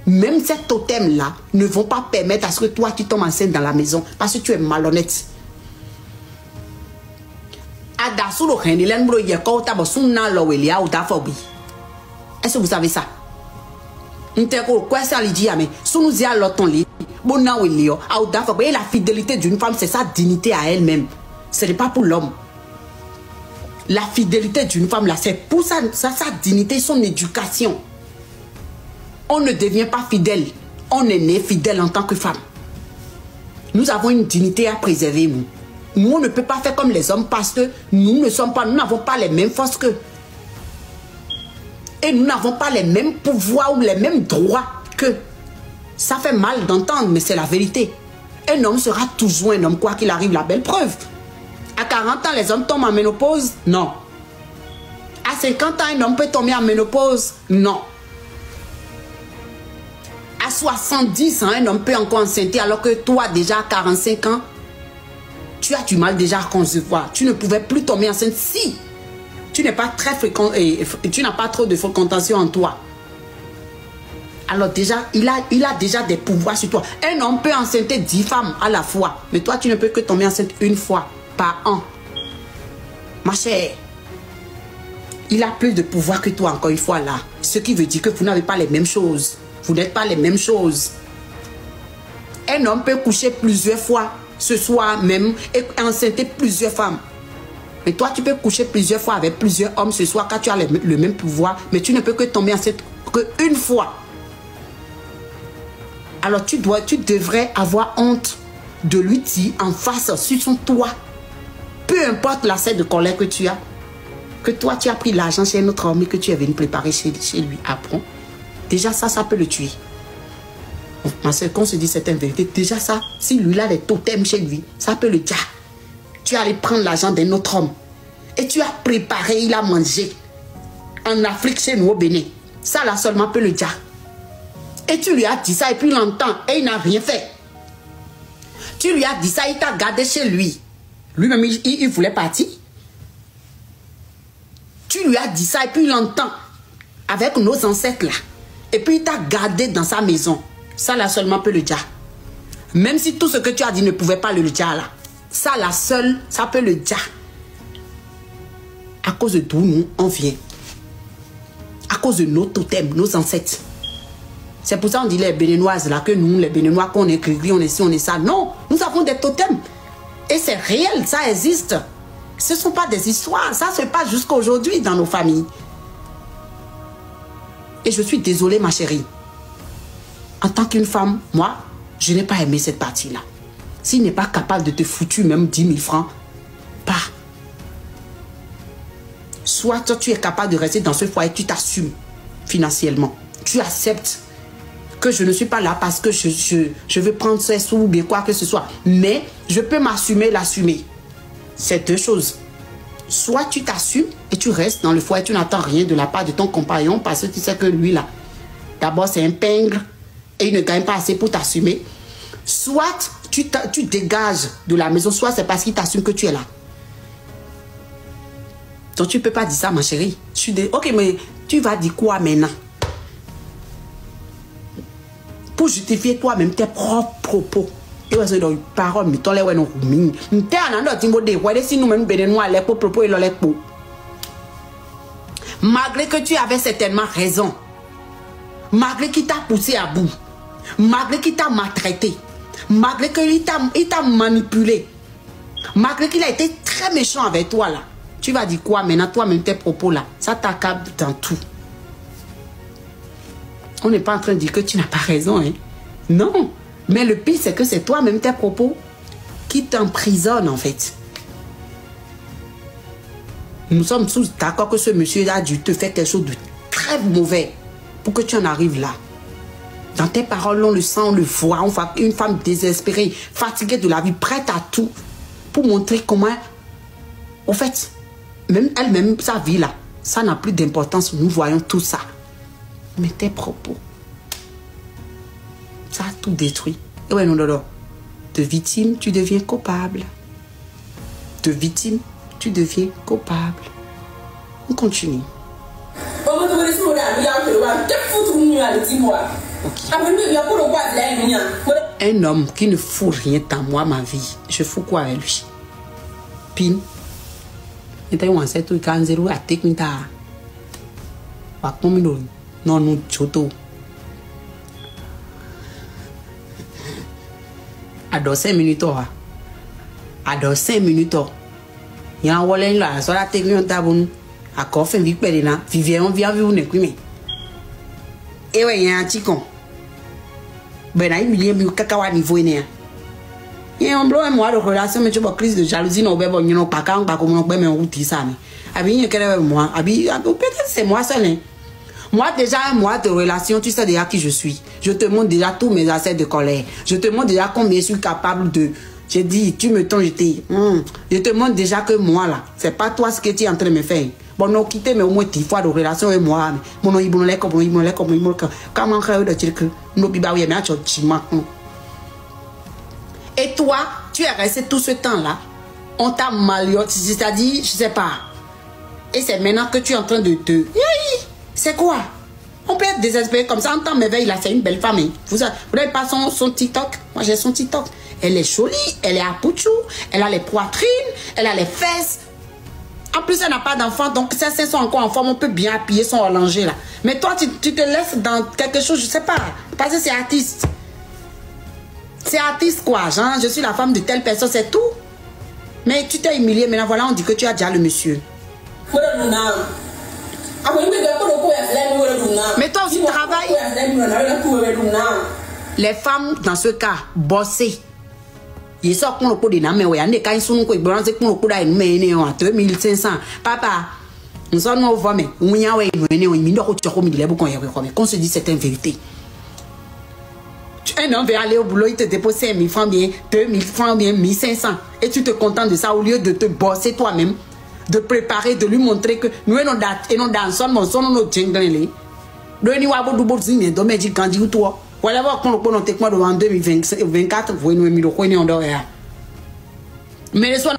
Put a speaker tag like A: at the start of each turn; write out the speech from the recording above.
A: Même ces totems-là ne vont pas permettre à ce que toi, tu tombes enceinte dans la maison parce que tu es malhonnête. Est-ce que vous savez ça? Et la fidélité d'une femme, c'est sa dignité à elle-même. Ce n'est pas pour l'homme. La fidélité d'une femme, là, c'est pour sa dignité, son éducation. On ne devient pas fidèle. On est né fidèle en tant que femme. Nous avons une dignité à préserver, nous. Nous, on ne peut pas faire comme les hommes parce que nous n'avons pas les mêmes forces qu'eux. Et nous n'avons pas les mêmes pouvoirs ou les mêmes droits qu'eux. Ça fait mal d'entendre, mais c'est la vérité. Un homme sera toujours un homme, quoi qu'il arrive, la belle preuve. À 40 ans, les hommes tombent en ménopause? Non. À 50 ans, un homme peut tomber en ménopause? Non. À 70 ans, un homme peut encore enceinte alors que toi, déjà à 45 ans, tu as du mal déjà à concevoir. Tu ne pouvais plus tomber enceinte si tu n'es pas très fréquent et tu n'as pas trop de fréquentation en toi. Alors déjà, il a déjà des pouvoirs sur toi. Un homme peut enceinter 10 femmes à la fois. Mais toi, tu ne peux que tomber enceinte une fois par an. Ma chère, il a plus de pouvoir que toi encore une fois là. Ce qui veut dire que vous n'avez pas les mêmes choses. Vous n'êtes pas les mêmes choses. Un homme peut coucher plusieurs fois ce soir même et enceinter plusieurs femmes. Mais toi, tu peux coucher plusieurs fois avec plusieurs hommes ce soir car tu as le même pouvoir, mais tu ne peux que tomber enceinte qu'une fois. Alors tu devrais avoir honte de lui dire en face sur son toit, peu importe l'accès de colère que tu as, que toi tu as pris l'argent chez un autre homme et que tu es venu préparer chez lui après. Déjà ça peut le tuer. Ma soeur, quand on se dit certaines vérités, déjà ça, si lui a les totems chez lui, ça peut le dire. Tu es allé prendre l'argent d'un autre homme et tu as préparé, il a mangé en Afrique chez nous au Bénin. Ça là seulement peut le dire. Et tu lui as dit ça et puis longtemps et il n'a rien fait. Tu lui as dit ça, il t'a gardé chez lui. Lui-même, il voulait partir. Tu lui as dit ça et puis longtemps avec nos ancêtres là. Et puis il t'a gardé dans sa maison. Ça là seulement peut le dire. Même si tout ce que tu as dit ne pouvait pas le dire là. Ça là seul, ça peut le dire. À cause de d'où nous on vient. À cause de nos totems, nos ancêtres. C'est pour ça qu'on dit les Béninoises là, que nous, les Béninois, qu'on est gris, on est ci, on est ça. Non, nous avons des totems. Et c'est réel, ça existe. Ce ne sont pas des histoires. Ça se passe jusqu'à aujourd'hui dans nos familles. Et je suis désolée, ma chérie. En tant qu'une femme, moi, je n'ai pas aimé cette partie-là. S'il n'est pas capable de te foutre même 10 000 francs, pas. Soit toi, tu es capable de rester dans ce foyer, tu t'assumes financièrement. Tu acceptes que je ne suis pas là parce que je veux prendre ces sous ou bien quoi que ce soit. Mais je peux m'assumer, l'assumer. C'est deux choses. Soit tu t'assumes et tu restes dans le foyer, tu n'attends rien de la part de ton compagnon parce que tu sais que lui là, d'abord c'est un pingre et il ne gagne pas assez pour t'assumer. Soit tu dégages de la maison, soit c'est parce qu'il t'assume que tu es là. Donc tu ne peux pas dire ça, ma chérie. Ok, mais tu vas dire quoi maintenant? Pour justifier toi-même tes propres propos. Et ouais, c'est dans une parole, mais toi, les ouais, non, t'es un autre timbo de ouais, si nous-mêmes, béninois, les propos et les propos. Malgré que tu avais certainement raison, malgré qu'il t'a poussé à bout, malgré qu'il t'a maltraité, malgré qu'il t'a manipulé, malgré qu'il a été très méchant avec toi là, tu vas dire quoi maintenant, toi-même, tes propos là, ça t'accable dans tout. On n'est pas en train de dire que tu n'as pas raison, hein. Non. Mais le pire, c'est que c'est toi-même tes propos qui t'emprisonnent, en fait. Nous sommes tous d'accord que ce monsieur a dû te faire quelque chose de très mauvais pour que tu en arrives là. Dans tes paroles, on le sent, on le voit. On voit une femme désespérée, fatiguée de la vie, prête à tout pour montrer comment, au fait, même elle-même, sa vie là, ça n'a plus d'importance. Nous voyons tout ça. Mais tes propos, ça a tout détruit. Et ouais, non. De victime, tu deviens coupable. De victime, tu deviens coupable. On continue. Un homme qui ne fout rien dans moi, ma vie, je fous quoi avec lui? Pin. Et tu as un tout quand zéro à technique. Pas comme non, nous, choto. À 5 minutes, à 5 minutes, il y a un wallet là, sur la technique, à quoi fait vite là, vivez, on vient vivre, ne plus. Et ouais, il y a un petit con. Ben, il y a un caca à niveau. Il y a un blanc et moi de relation, mais tu vois, crise de jalousie, non, ben, il n'y a pas qu'un, pas comme on peut me router ça. Abi, il y a moi, Abi, peut-être c'est moi seul. Moi, déjà, un mois de relation, tu sais déjà qui je suis. Je te montre déjà tous mes accès de colère. Je te montre déjà combien je suis capable de. J'ai dit, tu me tends, je te montre déjà que moi, là, c'est pas toi ce que tu es en train de me faire. Bon, non, quittez, mais au moins 10 fois de relation avec moi. Mon nom, il me l'a comme, comment faire de dire que nous, biba, oui, mais et toi, tu es resté tout ce temps-là. On t'a malioté, c'est-à-dire, je sais pas. Et c'est maintenant que tu es en train de te. C'est quoi? On peut être désespéré comme ça. En temps merveille, là, c'est une belle femme. Vous n'avez pas son TikTok? Moi, j'ai son TikTok. Elle est jolie, elle est à Pouchou, elle a les poitrines, elle a les fesses. En plus, elle n'a pas d'enfant, donc ses seins sont encore en forme. On peut bien appuyer son allongé là. Mais toi, tu te laisses dans quelque chose, je sais pas. Parce que c'est artiste. C'est artiste quoi, genre, je suis la femme de telle personne, c'est tout. Mais tu t'es humilié, maintenant voilà, on dit que tu as déjà le monsieur. Mais toi aussi, travaille. Les femmes, dans ce cas, bosser. Ils sortent pour le coup de la main. Il y a des cas qui sont pour le coup de la main. 2500. Papa, nous sommes au voie, mais on y a qu'on se dit c'est une vérité. Un homme veut aller au boulot, il te dépose 5 000 francs bien, 2 000 francs bien, 1500. Et tu te contentes de ça au lieu de te bosser toi-même, de préparer, de lui montrer que nous sommes dans son jungle. Nous sommes dans le candy ou toi. Voilà, on peut nous devant 2024, vous nous mis le coin en dehors. Mais les soins.